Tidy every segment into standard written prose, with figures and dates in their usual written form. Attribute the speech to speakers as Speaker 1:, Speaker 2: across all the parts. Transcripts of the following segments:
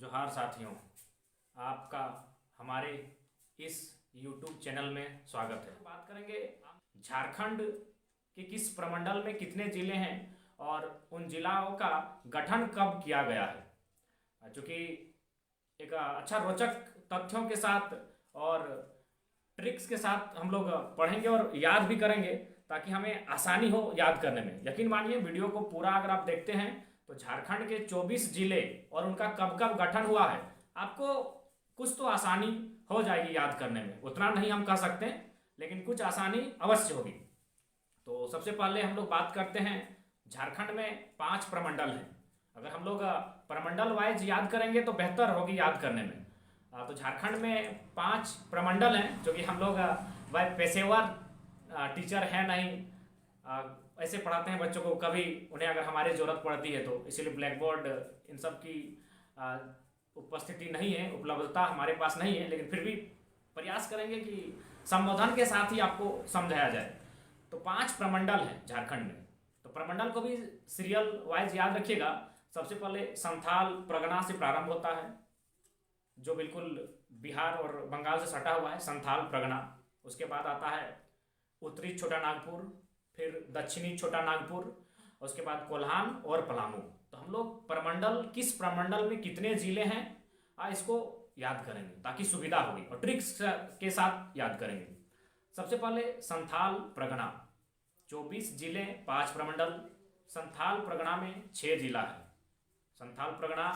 Speaker 1: जोहार साथियों, आपका हमारे इस YouTube चैनल में स्वागत है। बात करेंगे झारखंड के किस प्रमंडल में कितने जिले हैं और उन जिलों का गठन कब किया गया है। चूँकि एक अच्छा रोचक तथ्यों के साथ और ट्रिक्स के साथ हम लोग पढ़ेंगे और याद भी करेंगे ताकि हमें आसानी हो याद करने में। यकीन मानिए वीडियो को पूरा अगर आप देखते हैं तो झारखंड के 24 जिले और उनका कब कब गठन हुआ है आपको कुछ तो आसानी हो जाएगी याद करने में। उतना नहीं हम कह सकते लेकिन कुछ आसानी अवश्य होगी। तो सबसे पहले हम लोग बात करते हैं, झारखंड में 5 प्रमंडल हैं। अगर हम लोग प्रमंडल वाइज याद करेंगे तो बेहतर होगी याद करने में। तो झारखंड में 5 प्रमंडल हैं जो कि हम लोग वह पेशेवर टीचर है नहीं, ऐसे पढ़ाते हैं बच्चों को, कभी उन्हें अगर हमारी ज़रूरत पड़ती है तो। इसीलिए ब्लैक बोर्ड इन सब की उपस्थिति नहीं है, उपलब्धता हमारे पास नहीं है, लेकिन फिर भी प्रयास करेंगे कि संबोधन के साथ ही आपको समझाया जाए। तो 5 प्रमंडल हैं झारखंड में। तो प्रमंडल को भी सीरियल वाइज याद रखिएगा। सबसे पहले संथाल परगना से प्रारंभ होता है जो बिल्कुल बिहार और बंगाल से सटा हुआ है, संथाल परगना। उसके बाद आता है उत्तरी छोटा नागपुर, फिर दक्षिणी छोटा नागपुर, उसके बाद कोल्हान और पलामू। तो हम लोग प्रमंडल, किस प्रमंडल में कितने जिले हैं इसको याद करेंगे ताकि सुविधा होगी और ट्रिक्स के साथ याद करेंगे। सबसे पहले संथाल परगना, 24 जिले 5 प्रमंडल। संथाल परगना में 6 जिला है। संथाल परगना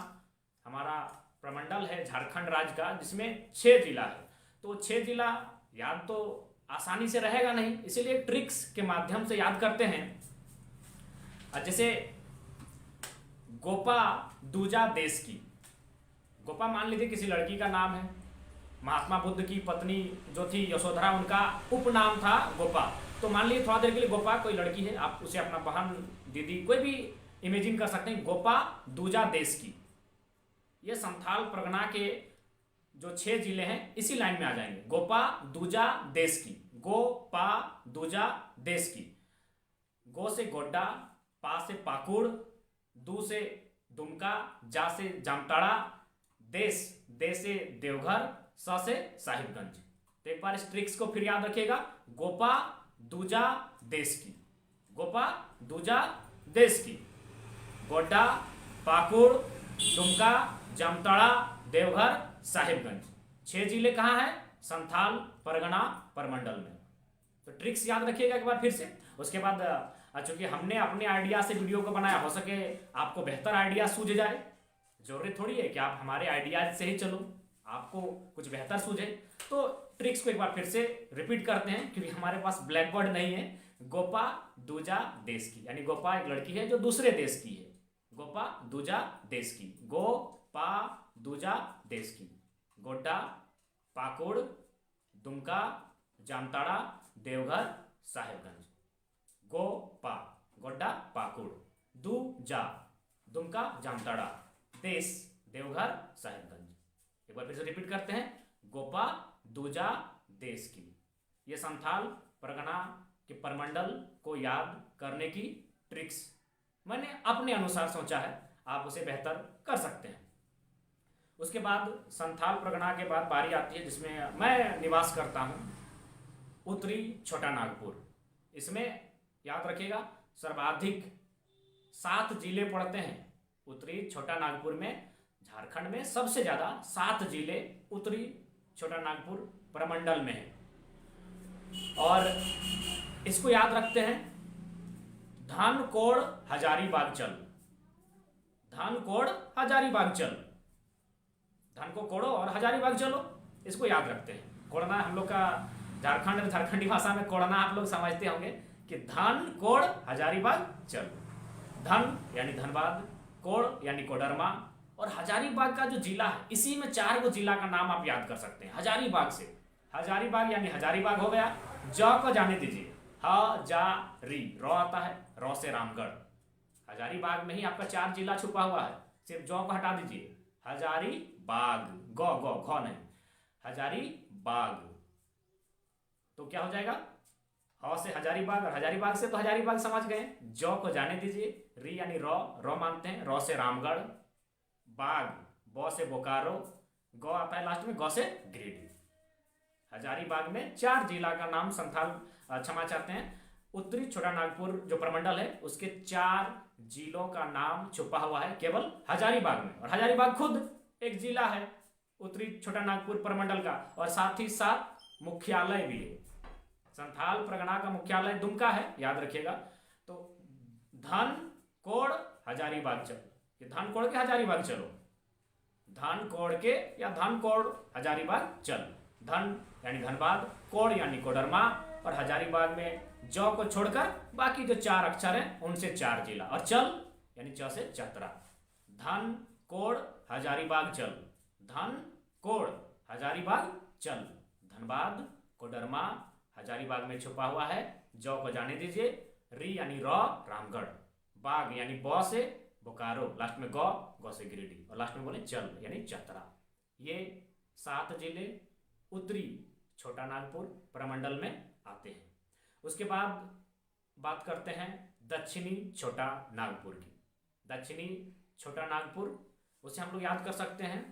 Speaker 1: हमारा प्रमंडल है झारखंड राज्य का जिसमें 6 जिला है। तो 6 जिला याद तो आसानी से रहेगा नहीं, इसीलिए ट्रिक्स के माध्यम से याद करते हैं। जैसे गोपा दूजा देश की, गोपा मान लीजिए किसी लड़की का नाम है। महात्मा बुद्ध की पत्नी जो थी यशोधरा, उनका उपनाम था गोपा। तो मान लीजिए थोड़ा देर के लिए गोपा कोई लड़की है, आप उसे अपना बहन, दीदी, कोई भी इमेजिन कर सकते हैं। गोपा दूजा देश की, ये संथाल परगना के जो 6 जिले हैं इसी लाइन में आ जाएंगे। गोपा दूजा देश की, गोपा दूजा देश की। गो से गोड्डा, पा से पाकुड़, दू से दुमका, जा से जामताड़ा, देश, दे से देवघर, स से साहिबगंज। तो एक बार इस ट्रिक्स को फिर याद रखिएगा, गोपा दूजा देश की, गोपा दूजा देश की। गोड्डा, पाकुड़, दुमका, जामताड़ा, देवघर, साहिबगंज, 6 जिले कहाँ हैं? संथाल परगना प्रमंडल में। तो ट्रिक्स याद रखिएगा एक बार फिर से। उसके बाद चूंकि हमने अपने आइडिया से वीडियो को बनाया, हो सके आपको बेहतर आइडिया सूझ जाए। जरूरी थोड़ी है कि आप हमारे आइडियाज से ही चलो, आपको कुछ बेहतर सूझे। तो ट्रिक्स को एक बार फिर से रिपीट करते हैं क्योंकि हमारे पास ब्लैक बोर्ड नहीं है। गोपा दूजा देश की, यानी गोपा एक लड़की है जो दूसरे देश की है। गोपा दूजा देश की, गोपा दूजा देश की। गोड्डा, पाकुड़, दुमका, जामताड़ा, देवघर, साहिबगंज। गोपा, गोड्डा, पाकुड़, दूजा, दुमका, जामताड़ा, देश, देवघर, साहिबगंज। एक बार फिर से रिपीट करते हैं, गोपा दूजा देश की। ये संथाल परगना के प्रमंडल को याद करने की ट्रिक्स मैंने अपने अनुसार सोचा है, आप उसे बेहतर कर सकते हैं। उसके बाद संथाल परगना के बाद बारी आती है जिसमें मैं निवास करता हूँ, उत्तरी छोटा नागपुर। इसमें याद रखिएगा सर्वाधिक 7 जिले पड़ते हैं। उत्तरी छोटा नागपुर में झारखंड में सबसे ज़्यादा 7 जिले उत्तरी छोटा नागपुर प्रमंडल में है। और इसको याद रखते हैं, धानकोड़ हजारीबाग चल, धानकोड़ हजारीबाग चल, धान को कोड़ो और हजारीबाग चलो, इसको याद रखते हैं। कोड़ना हम लोग का झारखंड और झारखंडी भाषा में कोड़ना आप लोग समझते होंगे कि धान कोड़ हजारीबाग चल। धन यानी धनबाद, कोड़ यानी कोडरमा, और हजारीबाग का जो जिला है इसी में 4 गो जिला का नाम आप याद कर सकते हैं हजारीबाग से। हजारीबाग यानी हजारीबाग हो गया। ज को जाने दीजिए, हजारी, रॉ आता है, रॉ से रामगढ़। हजारीबाग में ही आपका 4 जिला छुपा हुआ है, सिर्फ जौ को हटा दीजिए। हजारीबाग, गौ गौ घौ नहीं, हजारीबाग। तो क्या हो जाएगा, ह से हजारीबाग और हजारीबाग से तो हजारीबाग समझ गए। जौ को जाने दीजिए, री यानी रॉ, रॉ मानते हैं, रॉ से रामगढ़, बाग, ब से बोकारो, ग आता है लास्ट में, ग से गिरिडीह। हजारीबाग में 4 जिला का नाम संथाल, क्षमा चाहते हैं, उत्तरी छोटा नागपुर जो प्रमंडल है उसके 4 जिलों का नाम छुपा हुआ है केवल हजारीबाग में। और हजारीबाग खुद एक जिला है उत्तरी छोटा नागपुर प्रमंडल का, और साथ ही साथ मुख्यालय भी है। संथाल परगना का मुख्यालय दुमका है, याद रखिएगा। तो धन कोड़ हजारीबाग चलो, ये धन कोड़ के हजारीबाग चलो, धन कोड़ के या धन कोड़ हजारीबाग चल। धन यानी धनबाद, कोड़ यानी कोडरमा, और हजारीबाग में जौ को छोड़कर बाकी जो 4 अक्षर हैं उनसे 4 जिला, और चल यानी च से चतरा। धन कोड़ हजारीबाग चल, धन कोड़ हजारीबाग चल। धनबाद, कोडरमा हजारीबाग में छुपा हुआ है, जौ को जाने दीजिए। री यानी रॉ रामगढ़, बाग यानी ब से बोकारो, लास्ट में ग से गिरिडीह, और लास्ट में बोले चल यानी चतरा। ये 7 जिले उत्तरी छोटा नागपुर प्रमंडल में आते हैं। उसके बाद बात करते हैं दक्षिणी छोटा नागपुर की। दक्षिणी छोटा नागपुर, उसे हम लोग याद कर सकते हैं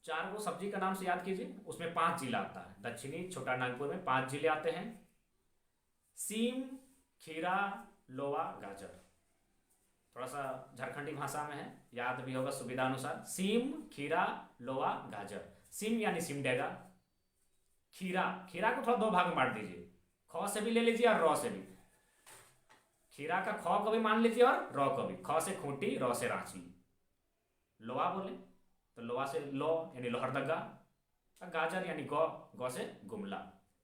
Speaker 1: 4 को सब्जी का नाम से याद कीजिए, उसमें 5 जिला आता है। दक्षिणी छोटा नागपुर में 5 जिले आते हैं। सीम, खीरा, लोवा, गाजर, थोड़ा सा झारखंडी भाषा में है, याद भी होगा सुविधा अनुसार। सीम, खीरा, लोवा, गाजर। सीम यानी सिमडेगा, खीरा, खीरा को थोड़ा 2 भाग में बांट दीजिए, ख से भी ले लीजिए और रॉ से भी। खीरा का ख को भी मान लीजिए और रॉ को भी, ख से खूंटी, रॉ से रांची। लोवा बोले तो लोवा से लो यानी लोहरदगा, गाजर यानी गौ से गुमला।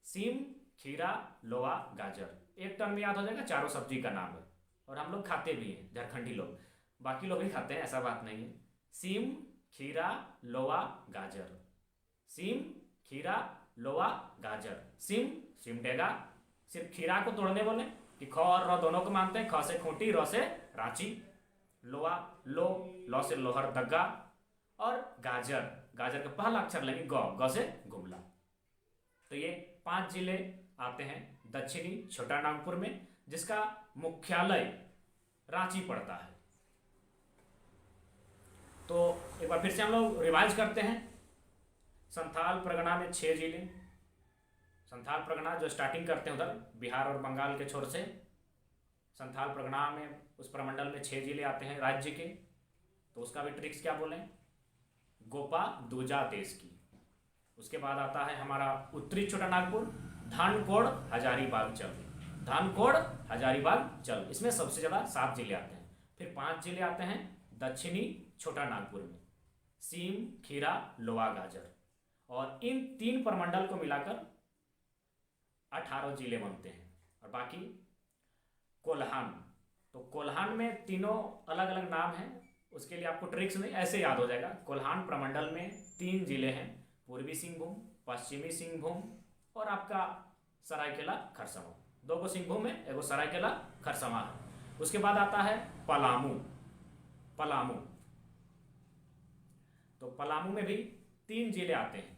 Speaker 1: सीम, खीरा, लोवा, गाजर, एक टर्म में याद हो जाएगा, चारों सब्जी का नाम है, और हम लोग खाते भी हैं, झारखंडी लोग, बाकी लोग भी खाते हैं, ऐसा बात नहीं है। सीम, खीरा, लोवा, गाजर। सीम, खीरा, लोवा, गाजर। सीम, सिमडेगा, सिर्फ खीरा को तोड़ने बोले कि ख और र दोनों को मानते हैं, ख से खूंटी, र से रांची। लोवा, लो से लोहरदगा, और गाजर, गाजर का पहला अक्षर लेंगे ग से गुमला। तो ये 5 जिले आते हैं दक्षिणी छोटा नागपुर में, जिसका मुख्यालय रांची पड़ता है। तो एक बार फिर से हम लोग रिवाइज करते हैं। संथाल परगना में 6 जिले, संथाल परगना जो स्टार्टिंग करते हैं उधर बिहार और बंगाल के छोर से, संथाल परगना में उस प्रमंडल में 6 जिले आते हैं राज्य के। तो उसका भी ट्रिक्स क्या बोलें, गोपा दूजा देश की। उसके बाद आता है हमारा उत्तरी छोटा नागपुर, धानकोड़ हजारीबाग चल, धानकोड़ हजारीबाग चल, इसमें सबसे ज़्यादा 7 जिले आते हैं। फिर 5 जिले आते हैं दक्षिणी छोटा नागपुर में, सीम, खीरा, लोवा, गाजर, और इन 3 प्रमंडल को मिलाकर 18 जिले बनते हैं। और बाकी कोल्हान, तो कोल्हान में तीनों अलग अलग नाम हैं, उसके लिए आपको ट्रिक्स नहीं, ऐसे याद हो जाएगा। कोल्हान प्रमंडल में 3 जिले हैं, पूर्वी सिंहभूम, पश्चिमी सिंहभूम, और आपका सरायकेला खरसावां। 2 को सिंहभूम है, 1 को सरायकेला खरसावां है। उसके बाद आता है पलामू, पलामू, तो पलामू में भी 3 जिले आते हैं।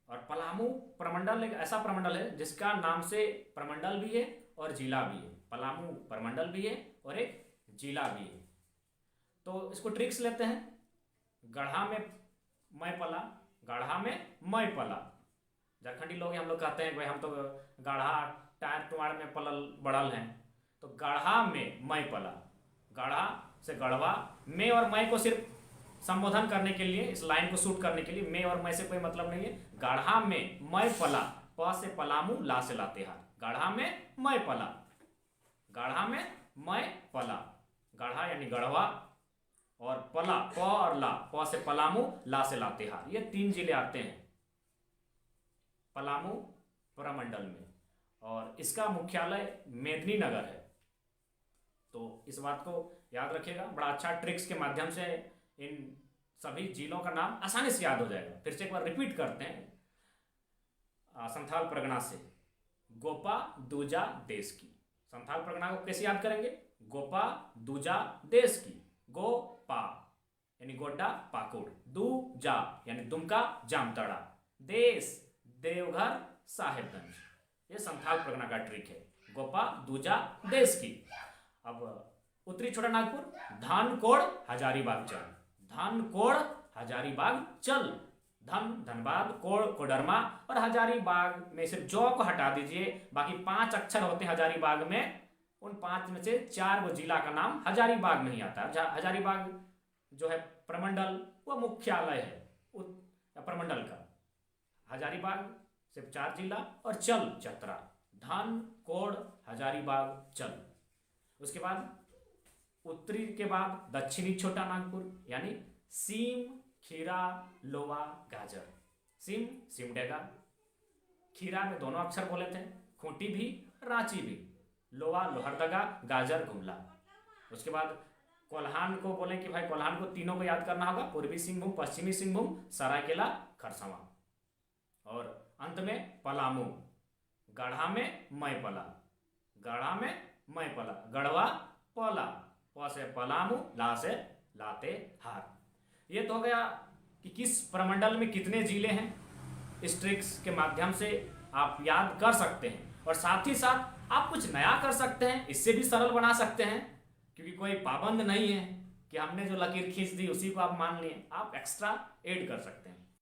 Speaker 1: और पलामू प्रमंडल एक ऐसा प्रमंडल है जिसका नाम से प्रमंडल भी है और जिला भी है। पलामू प्रमंडल भी है और एक जिला भी है। तो इसको ट्रिक्स लेते हैं। गढ़ा में मैं पला, गढ़ा में मैं पला। झारखंडी लोग हम लोग कहते हैं भाई हम तो गढ़ा टायर टुमार में पलल बढ़ल हैं, तो गढ़ा में मैं पला, गढ़ा से गढ़वा, मैं और मैं को सिर्फ संबोधन करने के लिए, इस लाइन को शूट करने के लिए, मैं और मैं से कोई मतलब नहीं है। गढ़ा में मैं पला, प से पलामू, ला से लातेहार, गढ़ा में मैं पला, गढ़ा में मैं पला, गढ़ा यानी गढ़वा, और पला प और ला, प से पलामू, ला से लातेहार, ये 3 जिले आते हैं पलामू प्रमंडल में, और इसका मुख्यालय मेदिनीनगर है। तो इस बात को याद रखिएगा, बड़ा अच्छा ट्रिक्स के माध्यम से इन सभी जिलों का नाम आसानी से याद हो जाएगा। फिर से एक बार रिपीट करते हैं। संथाल परगना से गोपा दूजा देश की, संथाल परगना को कैसे याद करेंगे, गोपा दूजा देश की, गोपा यानी गोड्डा पाकुड़, दूजा यानी दुमका जामताड़ा, देश देवघर साहेबगंज, ये संथाल परगना का ट्रिक है, गोपा दूजा देश की। अब उत्तरी छोटा नागपुर धानकोड़ हजारीबाग चल, धन, कोड़, हजारीबाग, चल। धन, धनबाद, कोड़, कोडरमा और हजारीबाग में सिर्फ जौ को हटा दीजिए, बाकी 5 अक्षर होते हैं हजारीबाग में, उन 5 में से 4 वो जिला का नाम हजारीबाग में ही आता है। हजारीबाग जो है प्रमंडल, वो मुख्यालय है प्रमंडल का। हजारीबाग सिर्फ 4 जिला और चल चतरा। धन, कोड़, हजारीबाग, चल। उसके बाद उत्तरी के बाद दक्षिणी छोटा नागपुर, यानी सीम, खीरा, लोवा, गाजर। सीम, सिमडेगा। खीरा में दोनों अक्षर बोले थे, खूंटी भी, रांची भी। लोवा, लोहरदगा, गाजर, गुमला। उसके बाद कोल्हान को बोले कि भाई कोल्हान को तीनों को याद करना होगा, पूर्वी सिंहभूम, पश्चिमी सिंहभूम, सरायकेला, खरसावां। और अंत में पलामू, गढ़ा में मैपला, गढ़ा में मैपला, गढ़वा, पला, प से पलामू, ला से लातेहार। ये तो हो गया कि किस प्रमंडल में कितने जिले हैं, इस ट्रिक्स के माध्यम से आप याद कर सकते हैं। और साथ ही साथ आप कुछ नया कर सकते हैं, इससे भी सरल बना सकते हैं, क्योंकि कोई पाबंद नहीं है कि हमने जो लकीर खींच दी उसी को आप मान लिए, आप एक्स्ट्रा ऐड कर सकते हैं।